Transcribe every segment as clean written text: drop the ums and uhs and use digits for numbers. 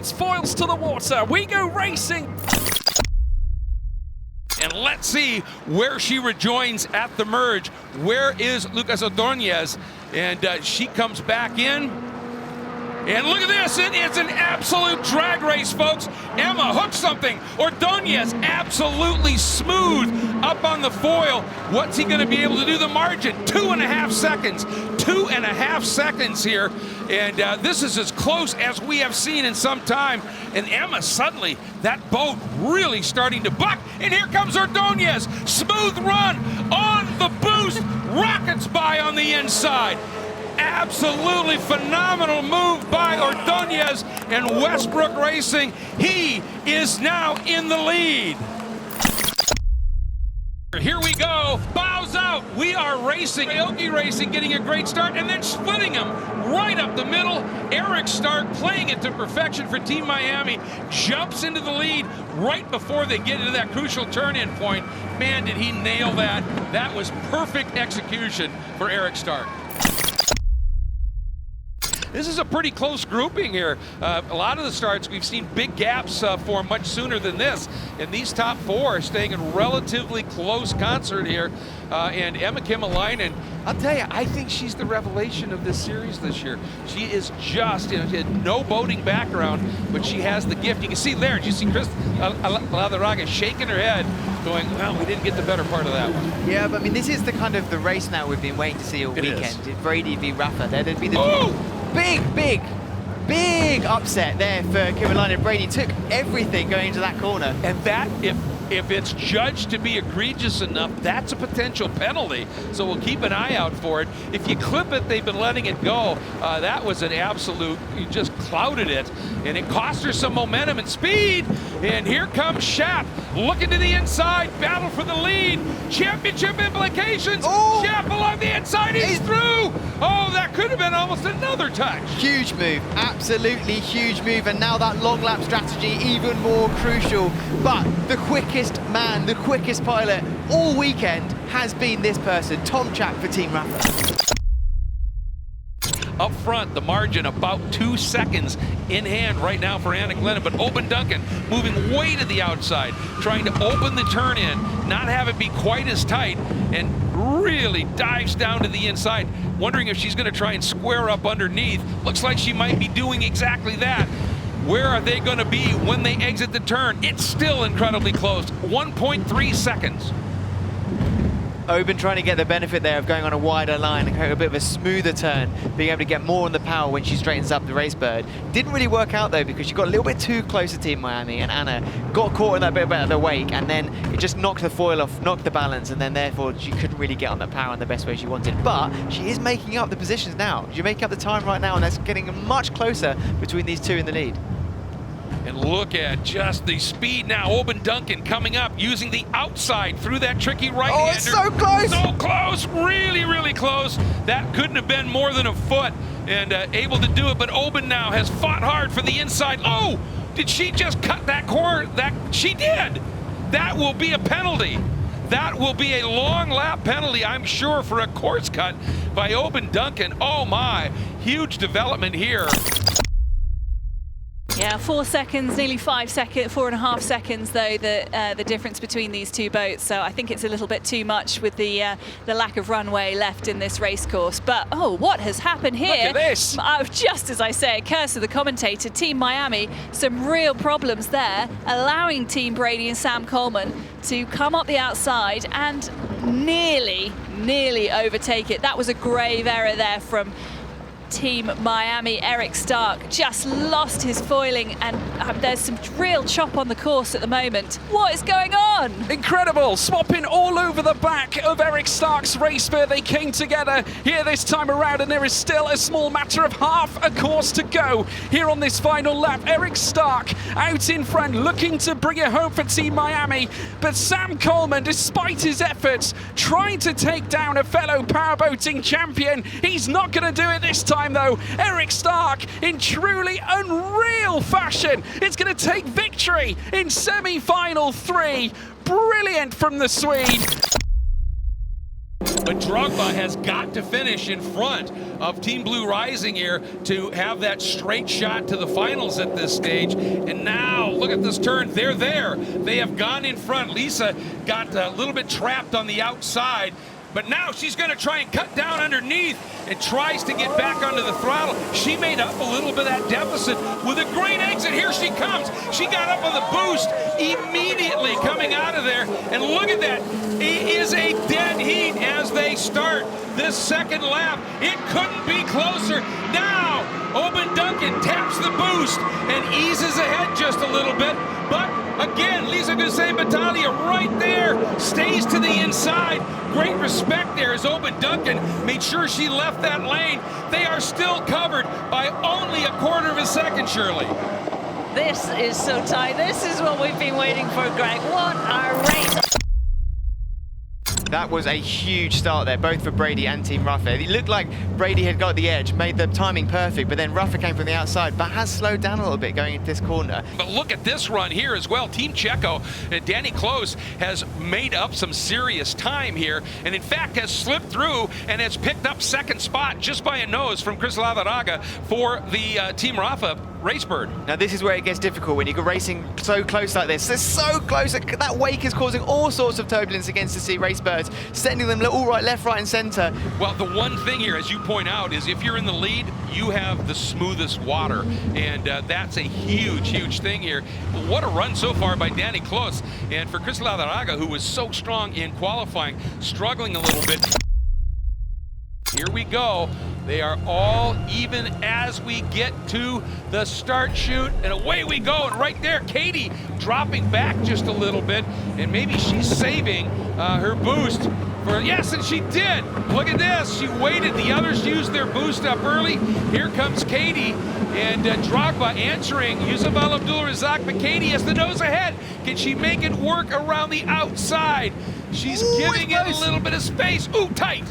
It's foils to the water. We go racing. And let's see where she rejoins at the merge. Where is Lucas Ordóñez? And she comes back in. And look at this, it is an absolute drag race, folks. Emma hooks something. Ordóñez absolutely smooth up on the foil. What's he gonna be able to do? The margin, 2.5 seconds. 2.5 seconds here. And this is as close as we have seen in some time. And Emma suddenly, that boat really starting to buck. And here comes Ordóñez. Smooth run on the boost. Rockets by on the inside. Absolutely phenomenal move by Ordóñez and Westbrook Racing. He is now in the lead. Here we go, bows out. We are racing, Aoki Racing getting a great start and then splitting them right up the middle. Eric Stark playing it to perfection for Team Miami, jumps into the lead right before they get into that crucial turn-in point. Man, did he nail that. That was perfect execution for Eric Stark. This is a pretty close grouping here. A lot of the starts, we've seen big gaps for much sooner than this. And these top four are staying in relatively close concert here. And Emma Kymäläinen, I'll tell you, I think she's the revelation of this series this year. She is just, she had no boating background, but she has the gift. You can see there, you see Chris Ladaraga shaking her head, going, well, we didn't get the better part of that one. Yeah, but I mean, this is the kind of the race now we've been waiting to see all weekend. Brady v Rafa. There'd be the big upset there for Kymäläinen. Brady took everything going into that corner. And that, if it's judged to be egregious enough, that's a potential penalty. So we'll keep an eye out for it. If you clip it, they've been letting it go. That was an absolute, you just clouded it. And it cost her some momentum and speed. And here comes Shap, looking to the inside, battle for the lead. Championship implications. Oh. Shap along the inside, he's through. Oh, that could have been almost another touch. Huge move, absolutely huge move. And now that long lap strategy even more crucial. But the quickest man, the quickest pilot all weekend has been this person, Tom Chap for Team Rafa. Up front, the margin about 2 seconds in hand right now for Anna Glennon, but Open Duncan moving way to the outside, trying to open the turn in, not have it be quite as tight, and really dives down to the inside, wondering if she's gonna try and square up underneath. Looks like she might be doing exactly that. Where are they gonna be when they exit the turn? It's still incredibly close, 1.3 seconds. Oben trying to get the benefit there of going on a wider line and create a bit of a smoother turn, being able to get more on the power when she straightens up the race bird. Didn't really work out though, because she got a little bit too close to Team Miami, and Anna got caught in that bit of the wake, and then it just knocked the foil off, knocked the balance, and then therefore she couldn't really get on the power in the best way she wanted. But she is making up the positions now. She's making up the time right now, and that's getting much closer between these two in the lead. And look at just the speed now. Oben Duncan coming up, using the outside through that tricky right-hander. Oh, it's so close! So close, really, really close. That couldn't have been more than a foot, and able to do it, but Oben now has fought hard for the inside. Oh, did she just cut that corner? She did. That will be a penalty. That will be a long lap penalty, I'm sure, for a course cut by Oben Duncan. Oh my, huge development here. Yeah, 4 seconds, nearly 5 seconds, 4.5 seconds though, the difference between these two boats. So I think it's a little bit too much with the lack of runway left in this race course. But oh, what has happened here? Look at this. Just as I say, curse of the commentator, Team Miami, some real problems there, allowing Team Brady and Sam Coleman to come up the outside and nearly overtake it. That was a grave error there from Team Miami. Eric Stark just lost his foiling, and there's some real chop on the course at the moment. What is going on? Incredible, swapping all over the back of Eric Stark's race bird. They came together here this time around, and there is still a small matter of half a course to go here on this final lap. Eric Stark out in front, looking to bring it home for Team Miami, but Sam Coleman, despite his efforts, trying to take down a fellow powerboating champion. He's not going to do it this time though. Eric Stark, in truly unreal fashion, it's going to take victory in semi-final 3. Brilliant from the Swede. but Drogba has got to finish in front of Team Blue Rising here to have that straight shot to the finals at this stage. And now, look at this turn. They're there. They have gone in front. Lisa got a little bit trapped on the outside, but now she's going to try and cut down underneath and tries to get back onto the throttle. She made up a little bit of that deficit with a great exit. Here she comes. She got up on the boost immediately coming out of there. And look at that. It is a dead heat as they start this second lap. It couldn't be closer. Now, Oben Duncan taps the boost and eases ahead just a little bit. But again, Lisa Gusay Battaglia right there, stays to the inside. Great respect there as Oben Duncan made sure she left that lane. They are still covered by only a quarter of a second, Shirley. This is so tight. This is what we've been waiting for, Greg. What a race. That was a huge start there, both for Brady and Team Ruffer. It looked like Brady had got the edge, made the timing perfect, but then Ruffer came from the outside, but has slowed down a little bit going into this corner. But look at this run here as well. Team Checo, Danny Close has made up some serious time here, and in fact has slipped through and has picked up second spot just by a nose from Chris Lavaraga for the Team Ruffer Racebird. Now this is where it gets difficult when you're racing so close like this. They're so close, that wake is causing all sorts of turbulence against the Sea Racebirds, sending them all right, left, right and center. Well, the one thing here, as you point out, is if you're in the lead, you have the smoothest water, and that's a huge, huge thing here. But what a run so far by Danny Close, and for Chris Lavaraga, who was so strong in qualifying, struggling a little bit. Here we go. They are all even as we get to the start chute, and away we go. And right there, Katie dropping back just a little bit, and maybe she's saving her boost for, yes, and she did. Look at this. She waited. The others used their boost up early. Here comes Katie, and Drogba answering Yusufal Abdulrazak, but Katie has the nose ahead. Can she make it work around the outside? She's giving it a little bit of space. Ooh, tight.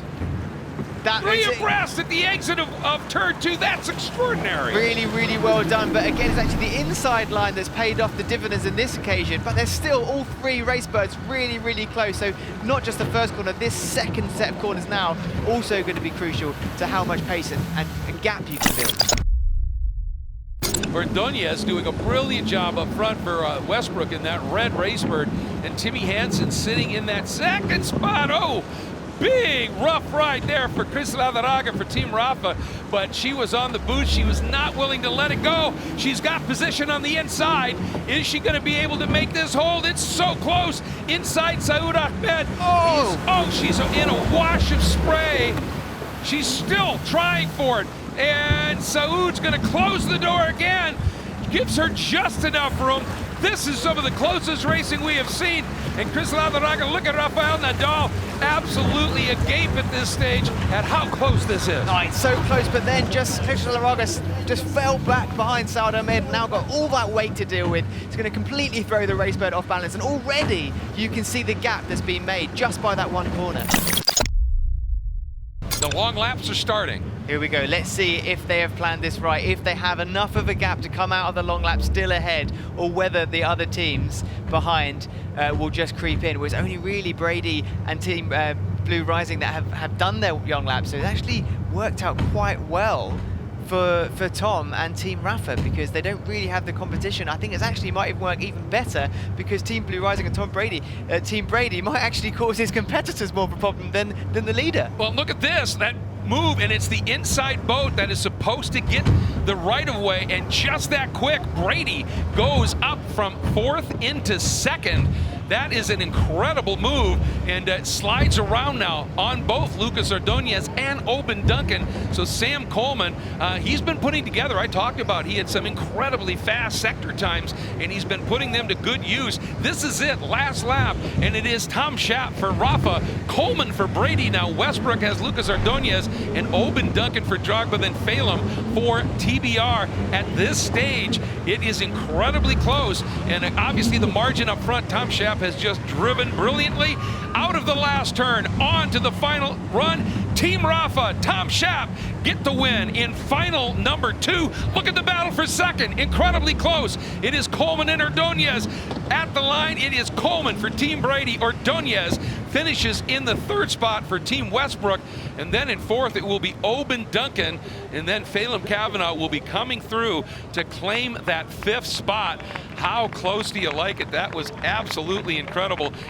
Three abreast at the exit of turn 2. That's extraordinary. Really, really well done. But again, it's actually the inside line that's paid off the dividends in this occasion. But there's still all three Racebirds really, really close. So not just the first corner, this second set of corners now also going to be crucial to how much pace and gap you can build. Ordonez doing a brilliant job up front for Westbrook in that red Racebird. And Timmy Hansen sitting in that second spot. Oh! Big rough ride there for Chris Lavaraga for Team Rafa, but she was on the boost. She was not willing to let it go. She's got position on the inside. Is she going to be able to make this hold? It's so close. Inside Saud Ahmed. Oh, she's in a wash of spray. She's still trying for it. And Saud's going to close the door again. Gives her just enough room. This is some of the closest racing we have seen. And Chris Lavaraga, look at Rafael Nadal, absolutely agape at this stage at how close this is. Oh, it's so close, but then Chris Lavaraga just fell back behind Saud Ahmed, now got all that weight to deal with. It's going to completely throw the Racebird off balance, and already you can see the gap that's been made just by that one corner. The long laps are starting. Here we go. Let's see if they have planned this right, if they have enough of a gap to come out of the long lap still ahead, or whether the other teams behind will just creep in. It was only really Brady and Team Blue Rising that have done their young laps, so it actually worked out quite well for Tom and Team Rafa, because they don't really have the competition. I think it actually might even work even better because Team Blue Rising and Team Brady might actually cause his competitors more of a problem than the leader. Well, look at this, that move, and it's the inside boat that is supposed to get the right of way, and just that quick, Brady goes up from 4th into 2nd. That is an incredible move, and slides around now on both Lucas Ordonez and Oben Duncan. So Sam Coleman, he's been putting together, I talked about, he had some incredibly fast sector times, and he's been putting them to good use. This is it, last lap, and it is Tom Schaap for Rafa, Coleman for Brady. Now Westbrook has Lucas Ordonez, and Oben Duncan for Drogba, then Phelan for TBR. At this stage, it is incredibly close, and obviously the margin up front, Tom Schaap has just driven brilliantly out of the last turn, on to the final run, Team Rafa, Tom Schaap get the win in final number 2. Look at the battle for second, incredibly close. It is Coleman and Ordonez. At the line, it is Coleman for Team Brady. Ordonez finishes in the 3rd spot for Team Westbrook. And then in 4th, it will be Oban Duncan. And then Phelim Kavanaugh will be coming through to claim that 5th spot. How close do you like it? That was absolutely incredible.